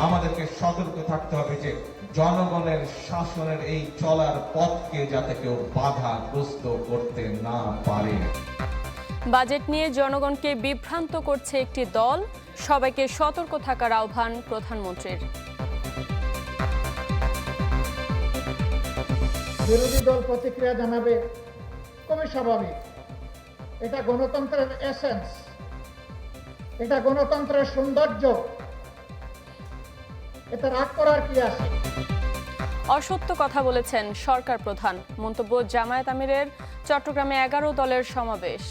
আমাদেরকে সতর্ক থাকতে হবে যে জনগণের শাসনের এই চলার পথকে যাতে কেউ বাধাগ্রস্ত করতে না পারে। বাজেট নিয়ে জনগণকে বিভ্রান্ত করছে একটি দল, সবাইকে সতর্ক থাকার আহ্বান প্রধানমন্ত্রীর। বিরোধী দল প্রতিক্রিয়া জানাবে, খুবই স্বাভাবিক। এটা গণতন্ত্রের এসেন্স, এটা গণতন্ত্রের সৌন্দর্য, এতে রাগ করার কি আছে? অসত্য কথা বলেছেন সরকার প্রধান, মন্তব্য জামায়াত আমিরের। চট্টগ্রামে 11 দলের সমাবেশ।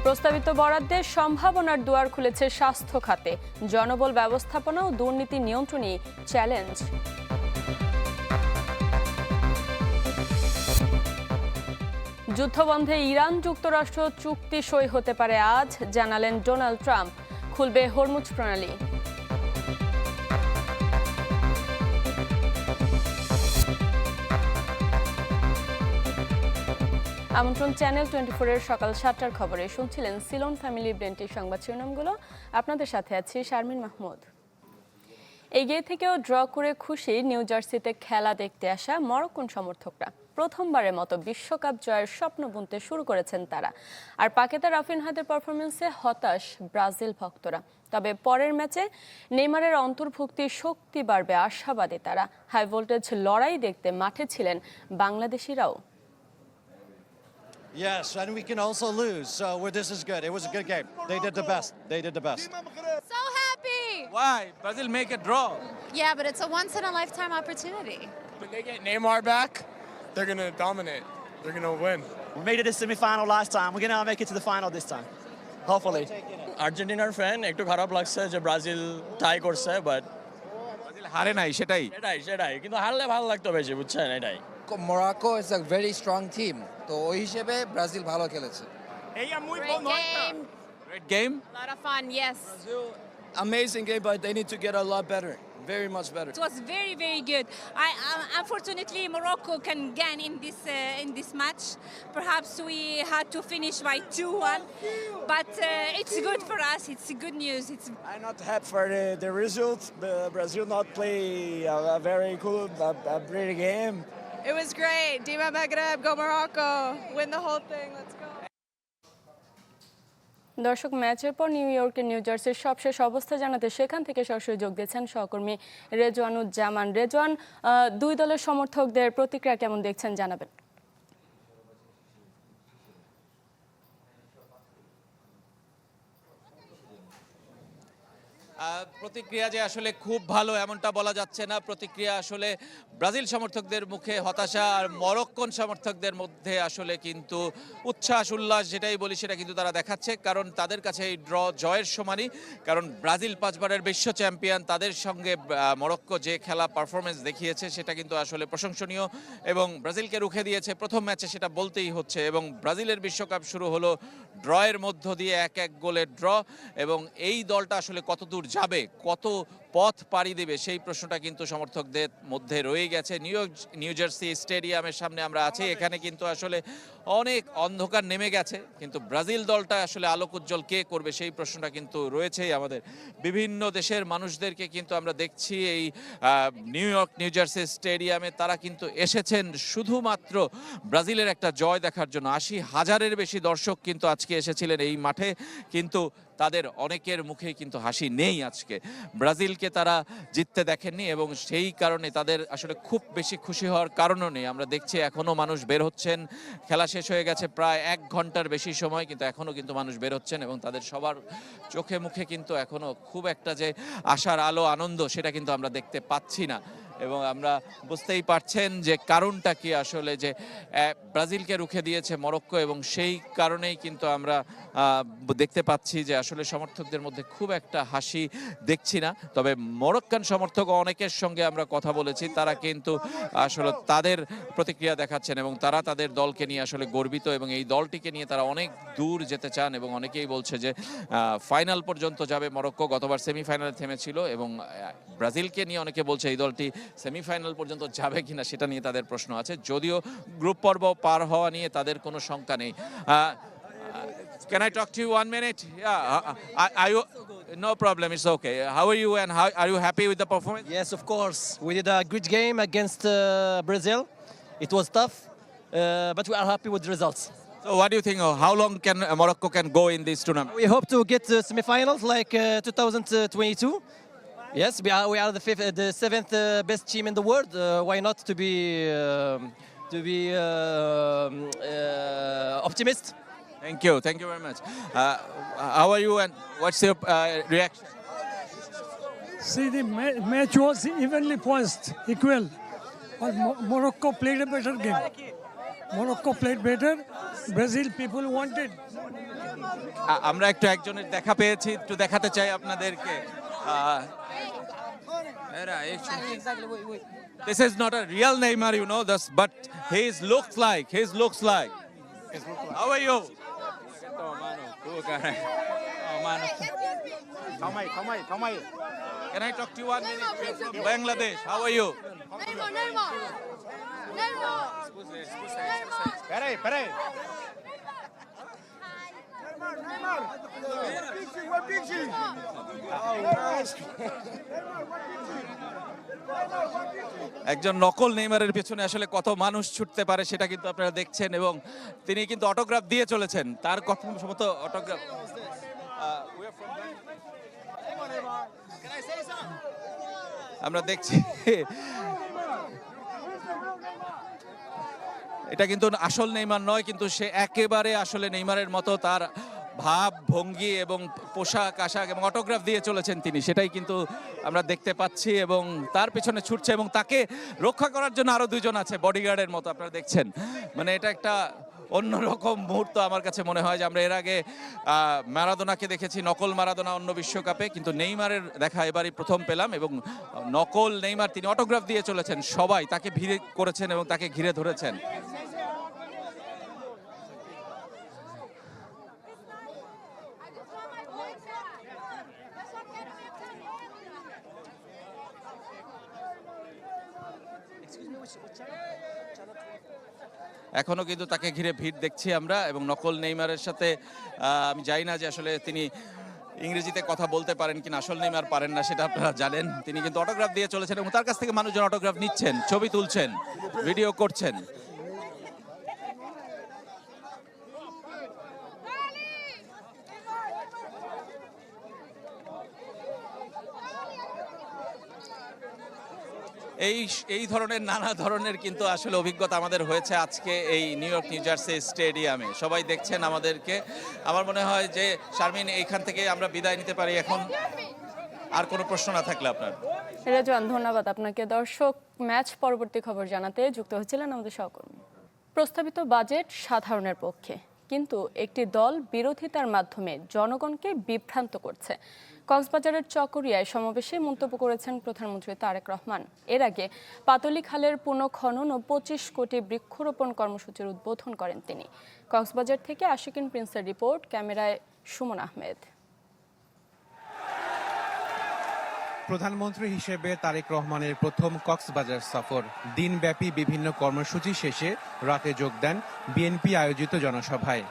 প্রস্তাবিত বরাদ্দের সম্ভাবনার দুয়ার খুলেছে স্বাস্থ্য খাতে, জনবল ব্যবস্থাপনা ও দুর্নীতি নিয়ন্ত্রণে চ্যালেঞ্জ। যুদ্ধবন্ধে ইরান যুক্তরাষ্ট্র চুক্তি সই হতে পারে আজ, জানালেন ডোনাল্ড ট্রাম্প। খুলবে হরমুজ প্রণালী। আমন্ত্রণ চ্যানেল 24 এর সকাল 7টার খবরে। শুনছিলেন সিলন ফ্যামিলি ব্রেন্টির সংবাদ শিরোনামগুলো। আপনাদের সাথে আছি শারমিন মাহমুদ। এগিয়ে থেকেও ড্র করে খুশি নিউ জার্সিতে খেলা দেখতে আসা মরক্কোন সমর্থকরা। প্রথমবারের মতো বিশ্বকাপ জয়ের স্বপ্ন বুনতে শুরু করেছেন তারা। আর পাকেতা রাফিনহাদের পারফরমেন্সে হতাশ ব্রাজিল ভক্তরা। তবে পরের ম্যাচে নেইমারের অন্তর্ভুক্তির শক্তি বাড়বে আশাবাদী তারা। হাই ভোল্টেজ লড়াই দেখতে মাঠে ছিলেন বাংলাদেশিরাও। Yes, and we can also lose, so this is good. It was a good game. They did the best. They did the best. So happy! Why? Brazil make a draw. Yeah, but it's a once-in-a-lifetime opportunity. When they get Neymar back, they're going to dominate. They're going to win. We made it to the semi-final last time. We're going to make it to the final this time. Hopefully. আর্জেন্টিনার fan একটু খারাপ লাগছে যে Brazil টাই করছে, but Brazil হারে নাই সেটাই সেটাই কিন্তু হারলে ভালো লাগতো বেশি, বুঝছেন? এটাই। Morocco is a very strong team. তো ওই হিসেবে ব্রাজিল ভালো খেলেছে। Great game. Great game A lot of fun, yes. Amazing game, but they need to get a lot better. Very much better. It was very, very good. Unfortunately, Morocco can gain in this match. Perhaps we had to finish by 2-1, but it's good for us. It's good news. I'm not happy for the result. Brazil not play a very cool, a pretty game. It was great. Dima Maghreb, go Morocco. Win the whole thing. Let's go. দর্শক, ম্যাচের পর new ইয়র্কের new জার্সির সবশেষ অবস্থা জানাতে সেখান থেকে সরাসরি যোগ দিয়েছেন সহকর্মী রেজওয়ানুজ্জামান। রেজওয়ান, দুই দলের সমর্থকদের প্রতিক্রিয়া কেমন দেখছেন জানাবেন। প্রতিক্রিয়া যে আসলে খুব ভালো এমনটা বলা যাচ্ছে না। প্রতিক্রিয়া আসলে ব্রাজিল সমর্থকদের মুখে হতাশা, আর মরক্কোন সমর্থকদের মধ্যে আসলে কিন্তু উচ্ছ্বাস উল্লাস, যেটাই বলি সেটা কিন্তু তারা দেখাচ্ছে। কারণ তাদের কাছে এই ড্র জয়ের সমানই। কারণ ব্রাজিল 5 বারের বিশ্ব চ্যাম্পিয়ন, তাদের সঙ্গে মরক্কো যে খেলা পারফরমেন্স দেখিয়েছে সেটা কিন্তু আসলে প্রশংসনীয় এবং ব্রাজিলকে রুখে দিয়েছে প্রথম ম্যাচে, সেটা বলতেই হচ্ছে। এবং ব্রাজিলের বিশ্বকাপ শুরু হলো ড্রয়ের মধ্য দিয়ে, 1-1 গোলের ড্র। এবং এই দলটা আসলে কতদূর যাবে, কত পথ পাড়ি দেবে, সেই প্রশ্নটা কিন্তু সমর্থকদের মধ্যে রয়ে গেছে। নিউ জার্সি স্টেডিয়ামের সামনে আমরা আছি, এখানে কিন্তু আসলে অনেক অন্ধকার নেমে গেছে, কিন্তু ব্রাজিল দলটা আসলে আলোক উজ্জ্বল কে করবে সেই প্রশ্নটা কিন্তু রয়েছেই আমাদের। বিভিন্ন দেশের মানুষদেরকে কিন্তু আমরা দেখছি এই নিউ জার্সি স্টেডিয়ামে, তারা কিন্তু এসেছেন শুধুমাত্র ব্রাজিলের একটা জয় দেখার জন্য। 80,000-এর বেশি দর্শক কিন্তু আজকে এসেছিলেন এই মাঠে, কিন্তু তাদের অনেকের মুখেই কিন্তু হাসি নেই আজকে। ব্রাজিলকে তারা জিততে দেখেননি এবং সেই কারণে তাদের আসলে খুব বেশি খুশি হওয়ার কারণও নেই। আমরা দেখছি এখনও মানুষ বের হচ্ছেন, খেলা শেষ হয়ে গেছে প্রায় 1 ঘন্টার বেশি সময়, কিন্তু এখনও কিন্তু মানুষ বের হচ্ছেন এবং তাদের সবার চোখে মুখে কিন্তু এখনও খুব একটা যে আশার আলো, আনন্দ, সেটা কিন্তু আমরা দেখতে পাচ্ছি না। এবং আমরা বুঝতেই পারছেন যে কারণটা কি আসলে, যে ব্রাজিলকে রুখে দিয়েছে মরক্কো এবং সেই কারণেই কিন্তু আমরা দেখতে পাচ্ছি যে আসলে সমর্থকদের মধ্যে খুব একটা হাসি দেখছি না। তবে মরক্কান সমর্থক অনেকের সঙ্গে আমরা কথা বলেছি, তারা কিন্তু আসলে তাদের প্রতিক্রিয়া দেখাচ্ছেন এবং তারা তাদের দলকে নিয়ে আসলে গর্বিত এবং এই দলটিকে নিয়ে তারা অনেক দূর যেতে চান এবং অনেকেই বলছে যে ফাইনাল পর্যন্ত যাবে মরক্কো। গতবার সেমিফাইনালে থেমেছিল এবং ব্রাজিলকে নিয়ে অনেকে বলছে এই দলটি সেমিফাইনাল পর্যন্ত যাবে কিনা সেটা নিয়ে তাদের প্রশ্ন আছে। যদিও গ্রুপ পর্ব পার হওয়া নিয়ে তাদের কোনো শঙ্কা নেই। Can I talk to you 1 minute? Yeah. Are you? No problem. It's okay. How are you and how are you happy with the performance? Yes, of course. We did a good game against Brazil. It was tough, but we are happy with the results. So what do you think? How long can Morocco can go in this tournament? We hope to get semifinals like 2022. Yes, we are the seventh best team in the world. Why not to be optimist? Thank you very much. How are you and what's your reaction? See, the match was evenly poised, equal. But Morocco played a better game. Morocco played better. Brazil people wanted. আমরা একজনের দেখা পেয়েছি, একটু দেখাতে চাই আপনাদেরকে। This is not a real Neymar, you know this, but his looks like. How are you? Can I talk to you 1 minute? We're from Bangladesh. How are you? Peraí. একজন নকল নেইমারের পেছনে আসলে কত মানুষ ছুটতে পারে সেটা কিন্তু আপনারা দেখছেন এবং তিনি কিন্তু অটোগ্রাফ দিয়ে চলেছেন। তার কথা সম্ভবত অটোগ্রাফ আমরা দেখছি। এটা কিন্তু আসল নেইমার নয়, কিন্তু সে একেবারে আসলে নেইমারের মতো তার ভাব ভঙ্গি এবং পোশাক আশাক এবং অটোগ্রাফ দিয়ে চলেছেন তিনি, সেটাই কিন্তু আমরা দেখতে পাচ্ছি এবং তার পেছনে ছুটছে এবং তাকে রক্ষা করার জন্য আরো দুজন আছে বডিগার্ডের মতো আপনারা দেখছেন। মানে এটা একটা অন্যরকম মুহূর্ত আমার কাছে মনে হয় যে আমরা এর আগে ম্যারাডোনাকে দেখেছি, নকল ম্যারাডোনা অন্য বিশ্বকাপে, কিন্তু নেইমারের দেখা এবারই প্রথম পেলাম এবং নকল নেইমার তিনি অটোগ্রাফ দিয়ে চলেছেন, সবাই তাকে ভিড় করেছেন এবং তাকে ঘিরে ধরেছেন। এখনো কিন্তু তাকে ঘিরে ভিড় দেখছি আমরা এবং নকল নেইমারের সাথে আমি জানি না যে আসলে তিনি ইংরেজিতে কথা বলতে পারেন কিনা, আসল নেইমার পারেন না সেটা আপনারা জানেন। তিনি কিন্তু অটোগ্রাফ দিয়ে চলেছেন এবং তার কাছ থেকে মানুষজন অটোগ্রাফ নিচ্ছেন, ছবি তুলছেন, ভিডিও করছেন। এই ধরনের নানা ধরনের কিন্তু আসলে অভিজ্ঞতা আমাদের হয়েছে আজকে এই নিউ ইয়র্ক নিউ জার্সি স্টেডিয়ামে। সবাই দেখছেন আমাদেরকে। আমার মনে হয় যে শারমিন এইখান থেকে আমরা বিদায় নিতে পারি এখন, আর কোনো প্রশ্ন না থাকলে আপনার। রেজওয়ান, ধন্যবাদ আপনাকে। দর্শক, ম্যাচ পরবর্তী খবর জানাতে যুক্ত হচ্ছিলেন আমাদের সহকর্মী। প্রস্তাবিত বাজেট সাধারণের পক্ষে, কিন্তু একটি দল বিরোধিতার মাধ্যমে জনগণকে বিভ্রান্ত করছে। কক্সবাজারের চকরিয়ায় সমাবেশে মন্তব্য করেছেন প্রধানমন্ত্রী তারেক রহমান। এর আগে পাতলি খালের পুনঃখনন ও 25 কোটি বৃক্ষরোপণ কর্মসূচির উদ্বোধন করেন তিনি। কক্সবাজার থেকে আশিকিন প্রিন্সের রিপোর্ট, ক্যামেরায় সুমন আহমেদ। প্রধানমন্ত্রী হিসেবে তারেক রহমানের প্রথম কক্সবাজার সফর। দিনব্যাপী বিভিন্ন কর্মসূচি শেষে রাতে যোগ দেন বিএনপি আয়োজিত জনসভায়।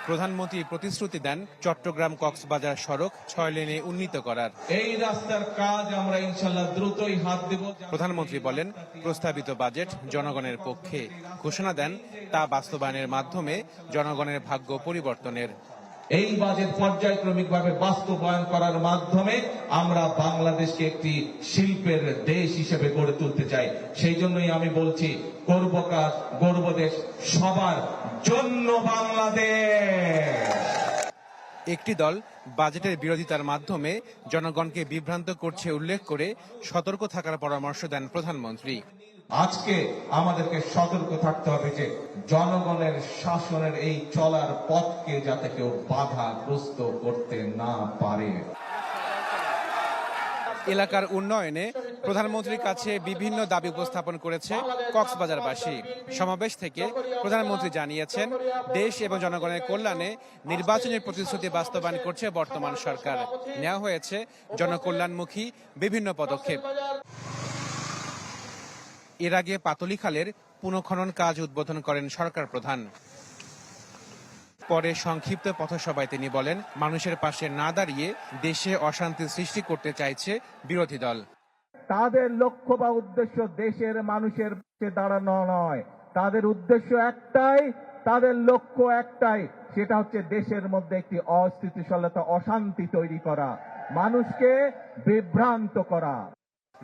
প্রধানমন্ত্রী প্রতিশ্রুতি দেন চট্টগ্রাম কক্সবাজার সড়ক 6 লেনে উন্নীত করার। এই রাস্তার কাজ আমরা ইনশাআল্লাহ দ্রুতই হাত দেব। প্রধানমন্ত্রী বলেন প্রস্তাবিত বাজেট জনগণের পক্ষে। ঘোষণা দেন তা বাস্তবায়নের মাধ্যমে জনগণের ভাগ্য পরিবর্তনের। এই বাজেট পর্যায়ক্রমিকভাবে বাস্তবায়ন করার মাধ্যমে আমরা বাংলাদেশকে একটি শিল্পের দেশ হিসেবে গড়ে তুলতে চাই। সেই জন্যই আমি বলছি, করব কাজ, গর্ব দেশ, সবার জন্য বাংলাদেশ। একটি দল বাজেটের বিরোধিতার মাধ্যমে জনগণকে বিভ্রান্ত করছে উল্লেখ করে সতর্ক থাকার পরামর্শ দেন প্রধানমন্ত্রী। আজকে আমাদেরকে সতর্ক থাকতে হবে যে জনগণের শাসনের এই চলার পথকে যাতে কেউ বাধাগ্রস্ত করতে না পারে। এলাকার উন্নয়নে প্রধানমন্ত্রীর কাছে বিভিন্ন দাবি উপস্থাপন করেছে কক্সবাজারবাসী। সমাবেশ থেকে প্রধানমন্ত্রী জানিয়েছেন দেশ এবং জনগণের কল্যাণে নির্বাচনের প্রতিশ্রুতি বাস্তবায়ন করছে বর্তমান সরকার। নেওয়া হয়েছে জনকল্যাণমুখী বিভিন্ন পদক্ষেপ। এর আগে পাতলি খালের পুনঃখনন কাজ উদ্বোধন করেন সরকার প্রধান। পরে সংক্ষিপ্ত পথসভায় তিনি বলেন, মানুষের পাশে না দাঁড়িয়ে দেশে অশান্তি সৃষ্টি করতে চাইছে বিরোধী দল। তাদের লক্ষ্য বা উদ্দেশ্য দেশের মানুষের পাশে দাঁড়ানো নয়, তাদের উদ্দেশ্য একটাই, তাদের লক্ষ্য একটাই, সেটা হচ্ছে দেশের মধ্যে একটি অস্থিতিশীলতা, অশান্তি তৈরি করা, মানুষকে বিভ্রান্ত করা।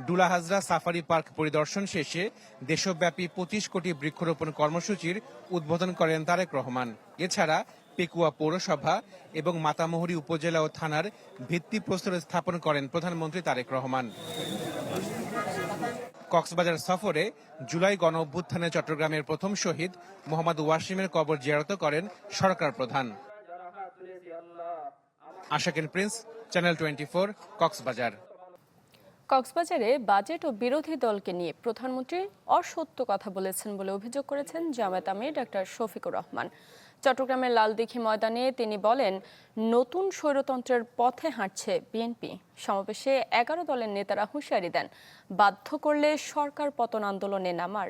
ডুলা হাজরা সাফারি পার্ক পরিদর্শন শেষে দেশব্যাপী 25 কোটি বৃক্ষরোপণ কর্মসূচির উদ্বোধন করেন তারেক রহমান। এছাড়া পেকুয়া পৌরসভা এবং মাতামুহুরী উপজেলা ও থানার ভিত্তিপ্রস্তর স্থাপন করেন প্রধানমন্ত্রী তারেক রহমান। কক্সবাজার সফরে জুলাই গণ অভ্যুত্থানে চট্টগ্রামের প্রথম শহীদ মোহাম্মদ ওয়াসিমের কবর জিয়ারত করেন সরকার প্রধান। আশাকিন প্রিন্স, চ্যানেল 24, কক্সবাজার। কক্সবাজারে বাজেট ও বিরোধী দলকে নিয়ে প্রধানমন্ত্রী অসত্য কথা বলেছেন বলে অভিযোগ করেছেন জামায়াত আমির ডাক্তার শফিকুর রহমান। চট্টগ্রামের লালদিঘি ময়দানে তিনি বলেন, নতুন স্বৈরতন্ত্রের পথে হাঁটছে বিএনপি। সমাবেশে 11 দলের নেতারা হুঁশিয়ারি দেন, বাধ্য করলে সরকার পতন আন্দোলনে নামার।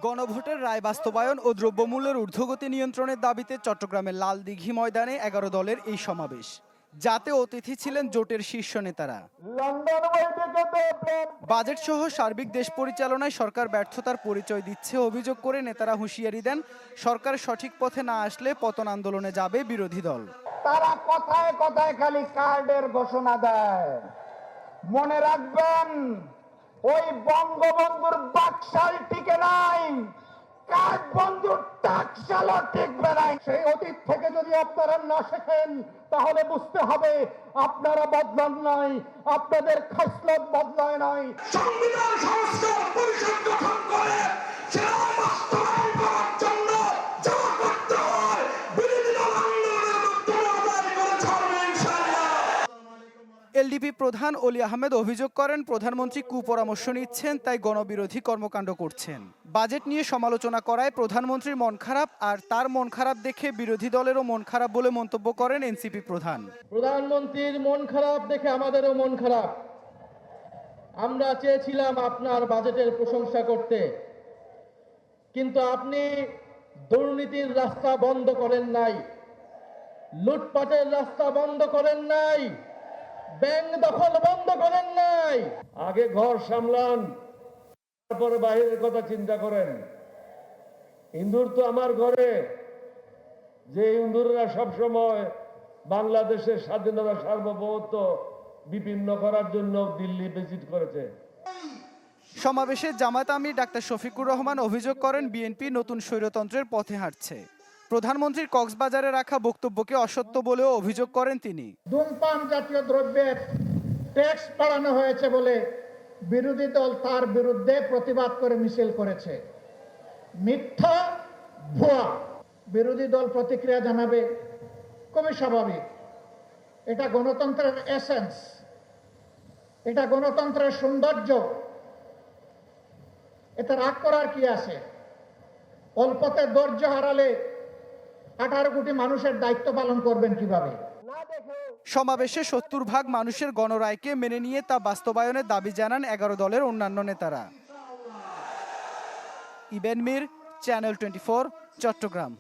গণভোটের রায় বাস্তবায়ন ও দ্রব্যমূল্যের ঊর্ধ্বগতি নিয়ন্ত্রণের দাবিতে চট্টগ্রামের লালদিঘি ময়দানে 11 দলের এই সমাবেশ, যাতে অতিথি ছিলেন জোটের শীর্ষ নেতারা। বাজেট সহ সার্বিক দেশ পরিচালনায় সরকার ব্যর্থতার পরিচয় দিচ্ছে অভিযোগ করে নেতারা হুঁশিয়ারি দেন, সরকার সঠিক পথে না আসলে পতন আন্দোলনে যাবে বিরোধী দল। তারা কথায় কথায় খালি কার্ডের ঘোষণা দেয়। মনে রাখবেন, ওই বঙ্গবন্ধুর বাকশাল টিকে নাই, কার্ড বন্ধুর টাকশালও টিকবে নাই। সেই অতীত থেকে যদি আপনারা না শেখেন, তাহলে বুঝতে হবে আপনারা বদলান নাই, আপনাদের খাসলত বদলায় নাই। সংবিধান সংস্কার পরিষদ গঠন করে সেটা বাস্তবায়ন করার জন্য যা করতে হয় বিরোধী দল আন্দোলনের মাধ্যমে আদায় করে ছাড়বে ইনশাআল্লাহ। এলডিপি প্রধান অলি আহমেদ অভিযোগ করেন, প্রধানমন্ত্রী কুপরামর্শ নিচ্ছেন, তাই গণবিরোধী কর্মকাণ্ড করছেন। বাজেট নিয়ে সমালোচনা করায় প্রধানমন্ত্রীর মন খারাপ, আর তার মন খারাপ দেখে বিরোধী দলেরও মন খারাপ বলে মন্তব্য করেন এনসিপি প্রধান। প্রধানমন্ত্রীর মন খারাপ দেখে আমাদেরও মন খারাপ। আমরা চেয়েছিলাম আপনার বাজেটের প্রশংসা করতে, কিন্তু আপনি দুর্নীতির রাস্তা বন্ধ করেন নাই, লুটপাটের রাস্তা বন্ধ করেন নাই, ব্যাংক দখল বন্ধ করেন নাই। আগে ঘর সামলান, তারপরে বাইরের কথা চিন্তা করেন। ইন্দুর তো আমার ঘরে, যে ইন্দুররা সবসময় বাংলাদেশের স্বাধীনতা সার্বভৌমত্ব বিপন্ন করার জন্য দিল্লি ভিজিট করেছে। সমাবেশে জামায়াত আমির ডাক্তার শফিকুর রহমান অভিযোগ করেন, বিএনপি নতুন স্বৈরতন্ত্রের পথে হাঁটছে। প্রধানমন্ত্রীর কক্সবাজারে রাখা বক্তব্যকে অসত্য বলেও অভিযোগ করেন তিনি। ধূমপান জাতীয় দ্রব্যের ট্যাক্স বাড়ানো হয়েছে বলে বিরোধী দল তার বিরুদ্ধে প্রতিবাদ করে মিছিল করেছে। মিথ্যা, ভুয়া। বিরোধী দল প্রতিক্রিয়া জানাবে, খুবই স্বাভাবিক। এটা গণতন্ত্রের এসেন্স, এটা গণতন্ত্রের সৌন্দর্য। এতে রাগ করার কি আছে? অল্পতে ধৈর্য হারালে 18 কোটি মানুষের দায়িত্ব পালন করবেন কিভাবে? সমাবেশে 70% মানুষের গণরায়কে মেনে নিয়ে তা বাস্তবায়নের দাবি জানান 11 দলের অন্যান্য নেতারা। ইবেন মির, চ্যানেল 24, চট্টগ্রাম।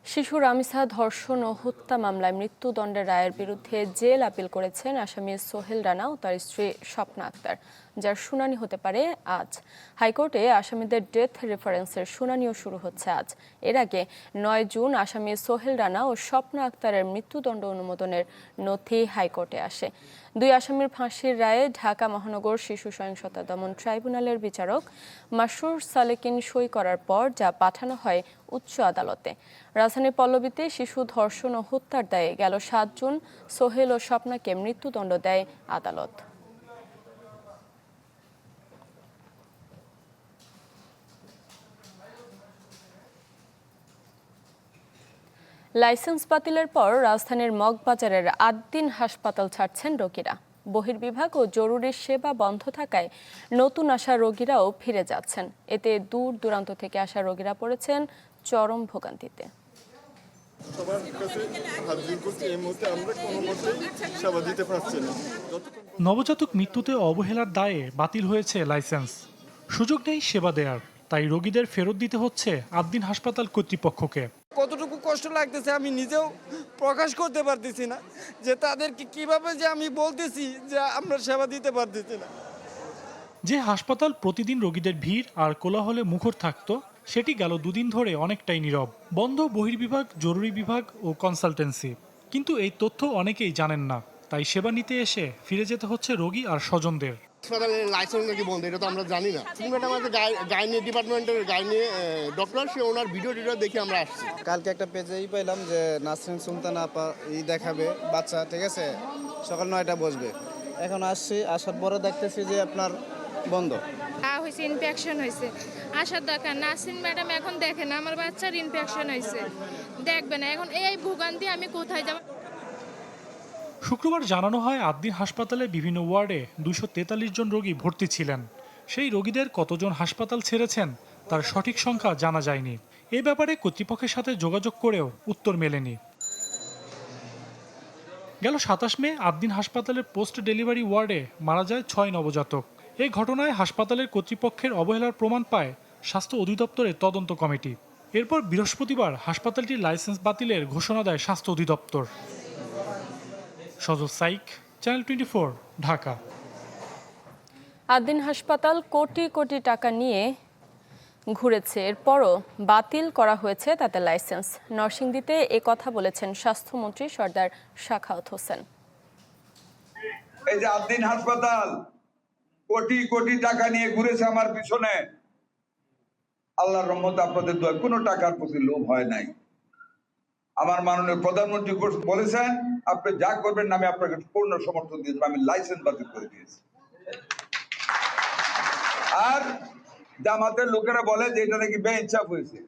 শিশু রামিসা ধর্ষণ ও হত্যা মামলায় মৃত্যুদণ্ডের রায়ের বিরুদ্ধে জেল আপিল করেছেন আসামি সোহেল রানা ও তার স্ত্রী স্বপ্না আক্তার, যার শুনানি হতে পারে আজ। হাইকোর্টে আসামিদের ডেথ রেফারেন্সের শুনানিও শুরু হচ্ছে আজ। এর আগে 9 জুন আসামি সোহেল রানা ও স্বপ্না আক্তারের মৃত্যুদণ্ড অনুমোদনের নথি হাইকোর্টে আসে। 2 আসামির ফাঁসির রায়ে ঢাকা মহানগর শিশু সহিংসতা দমন ট্রাইব্যুনালের বিচারক মাসরুর সালেকিন সই করার পর যা পাঠানো হয় উচ্চ আদালতে। রাজধানীর পল্লবীতে শিশু ধর্ষণ ও হত্যার দায়ে গেল 7 জুন সোহেল ও স্বপ্নাকে মৃত্যুদণ্ড দেয় আদালত। লাইসেন্স বাতিলের পর রাজধানীর মগবাজারের 8 দিন হাসপাতাল ছাড়ছেন রোগীরা। বহির্বিভাগ ও জরুরি সেবা বন্ধ থাকায় নতুন আসা রোগীরাও ফিরে যাচ্ছেন। এতে দূর দূরান্ত থেকে আসা রোগীরা পড়েছেন চরম ভোগান্তিতে। নবজাতক মৃত্যুতে অবহেলার দায়ে বাতিল হয়েছে লাইসেন্স, সুযোগ নেই সেবা দেওয়ার। তাই রোগীদের ফেরত দিতে হচ্ছে আদ্দিন হাসপাতাল কর্তৃপক্ষকে। কতটুকু কষ্ট লাগতেছে আমি নিজেও প্রকাশ করতে পারতেছি না, যে তাদেরকে কিভাবে যে আমি বলতেছি যে আমরা সেবা দিতে পারতেছি না। যে হাসপাতাল প্রতিদিন রোগীদের ভিড় আর কোলাহলে মুখর থাকতো, সেটি গেল দুদিন ধরে অনেকটাই নীরব। বন্ধ বহির্বিভাগ, জরুরি বিভাগ ও কনসালটেন্সি। কিন্তু এই তথ্য অনেকেই জানেন না, তাই সেবা নিতে এসে ফিরে যেতে হচ্ছে রোগী আর স্বজনদের। হাসপাতালের লাইসেন্স নাকি বন্ধ, এটা তো আমরা জানি না। ম্যাডাম আমাদের গাইনি ডিপার্টমেন্টের গাইনি ডক্টর, সে ওনার ভিডিও দেখে আমরা আসছি। কালকে একটা পেজেই পাইলাম যে নাসরিন সুলতানা আপা দেখাবে বাচ্চা, ঠিক আছে, সকাল 9টা বসবে। এখন আসছি, আসার পরে দেখতেছি যে আপনার বন্ধ। হয়েছে ইনফেকশন হয়েছে, আসার দরকার। নাসরিন ম্যাডাম এখন দেখে না, আমার বাচ্চার ইনফেকশন হয়েছে, দেখবে না। এখন এই ভোগান্তি আমি কোথায় যাব? শুক্রবার জানানো হয় আদ্দিন হাসপাতালে বিভিন্ন ওয়ার্ডে 243 জন রোগী ভর্তি ছিলেন। সেই রোগীদের কতজন হাসপাতাল ছেড়েছেন তার সঠিক সংখ্যা জানা যায়নি। এ ব্যাপারে কর্তৃপক্ষের সাথে যোগাযোগ করেও উত্তর মেলেনি। গেল 27 মে আদ্দিন হাসপাতালের পোস্ট ডেলিভারি ওয়ার্ডে মারা যায় 6 নবজাতক। এই ঘটনায় হাসপাতালের কর্তৃপক্ষের অবহেলার প্রমাণ পায় স্বাস্থ্য অধিদপ্তরের তদন্ত কমিটি। এরপর বৃহস্পতিবার হাসপাতালটির লাইসেন্স বাতিলের ঘোষণা দেয় স্বাস্থ্য অধিদপ্তর। সজল সাইক, চ্যানেল 24, ঢাকা। আদ্দিন হাসপাতাল কোটি কোটি টাকা নিয়ে ঘুরেছে, এরপরও বাতিল করা হয়েছে তাতে লাইসেন্স। নরসিংদীতে এ কথা বলেছেন স্বাস্থ্যমন্ত্রী সর্দার সাখাওয়াত হোসেন। এই যে আদ্দিন হাসপাতাল কোটি কোটি টাকা নিয়ে ঘুরেছে আমার পিছনে, আল্লাহর রহমতে আপনাদের দোয়া কোনো টাকার প্রতি লোভ হয় নাই। আমার মাননীয় প্রধানমন্ত্রী বলেছেন আপনি যা করবেন আমি আপনাকে পূর্ণ সমর্থন দিয়েছি, আমি লাইসেন্স বাতিল করে দিয়েছি। আর জামাতের লোকেরা বলে যে এটা নাকি বেইনসাফ হয়েছে,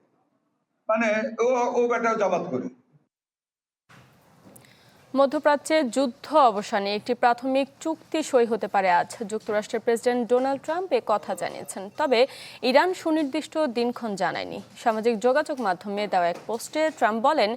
মানে ও বেটাও জামাত করে। মধ্যপ্রাচ্যে যুদ্ধ অবসানে একটি প্রাথমিক চুক্তি সই হতে পারে আজ। যুক্তরাষ্ট্রের প্রেসিডেন্ট ডোনাল্ড ট্রাম্প এ কথা জানিয়েছেন, তবে ইরান সুনির্দিষ্ট দিনক্ষণ জানায়নি। সামাজিক যোগাযোগ মাধ্যমে দেওয়া এক পোস্টে ট্রাম্প বলেন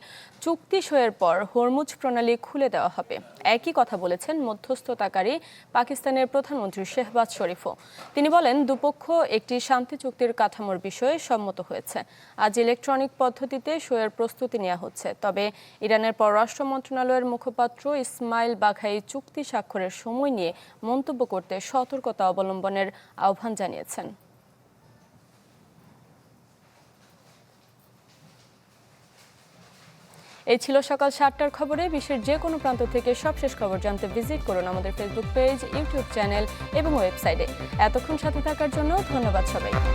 চুক্তি সইয়ের পর হরমুজ প্রণালী খুলে দেওয়া হবে। একই কথা বলেছেন মধ্যস্থতাকারী পাকিস্তানের প্রধানমন্ত্রী শেহবাজ শরীফও। তিনি বলেন দুপক্ষ একটি শান্তি চুক্তির কাঠামোর বিষয়ে সম্মত হয়েছে। আজ ইলেকট্রনিক পদ্ধতিতে সইয়ের প্রস্তুতি নেওয়া হচ্ছে। তবে ইরানের পররাষ্ট্র মন্ত্রণালয়ের মুখপাত্র ইসমাইল বাঘাই চুক্তি স্বাক্ষরের সময় নিয়ে মন্তব্য করতে সতর্কতা অবলম্বনের আহ্বান জানিয়েছেন। এই ছিল সকাল 7টার খবরে। বিশ্বের যে কোনো প্রান্ত থেকে সবশেষ খবর জানতে ভিজিট করুন আমাদের ফেসবুক পেজ, ইউটিউব চ্যানেল এবং ওয়েবসাইটে। এতক্ষণ সাথে থাকার জন্য ধন্যবাদ সবাইকে।